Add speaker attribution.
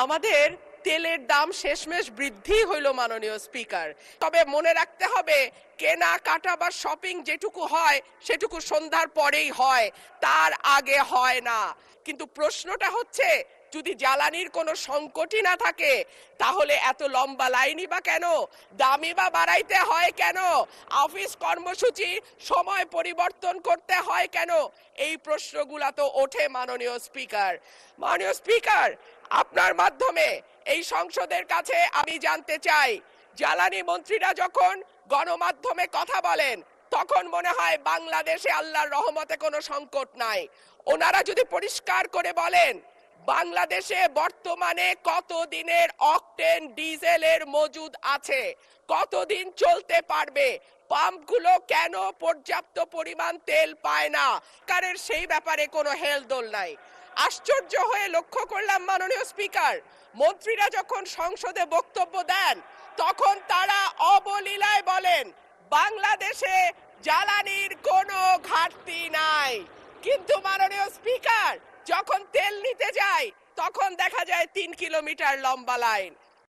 Speaker 1: আমাদের তেলের দাম শেষমেশ বৃদ্ধি হইল মাননীয় স্পিকার। তবে মনে রাখতে হবে, কেনা কাটা বা শপিং যেটুকু হয় সেটুকু সন্ধ্যার পরেই হয়, তার আগে হয় না। কিন্তু প্রশ্নটা হচ্ছে, যদি জ্বালানির কোনো সংকটই না থাকে তাহলে এত লম্বা লাইনই বা কেন, দামই বা বাড়াইতে হয় কেন, অফিস কর্মসূচি সময় পরিবর্তন করতে হয় কেন? এই প্রশ্নগুলা তো ওঠে মাননীয় স্পিকার। মাননীয় স্পিকার, আপনার মাধ্যমে এই সংসদের কাছে আমি জানতে চাই, জ্বালানি মন্ত্রীরা যখন গণমাধ্যমে কথা বলেন তখন মনে হয় বাংলাদেশে আল্লাহর রহমতে কোনো সংকট নাই। ওনারা যদি পরিষ্কার করে বলেন বাংলাদেশে বর্তমানে কত দিনের অকটেন ডিজেলের মজুদ আছে, কতদিন চলতে পারবে, পাম্পগুলো কেন পর্যাপ্ত পরিমাণ তেল পায় না, কারের সেই ব্যাপারে কোনো হেলদোল নাই। আশ্চর্য হয়ে লক্ষ্য করলাম মাননীয় স্পিকার, মন্ত্রীরা যখন সংসদে বক্তব্য দেন তখন তারা অবলীলায় বলেন বাংলাদেশে জ্বালানির কোনো ঘাটতি নাই। কিন্তু মাননীয় স্পিকার, যখন তেল নিতে যায় তখন দেখা যায় 3 কিলোমিটার লম্বা লাইন।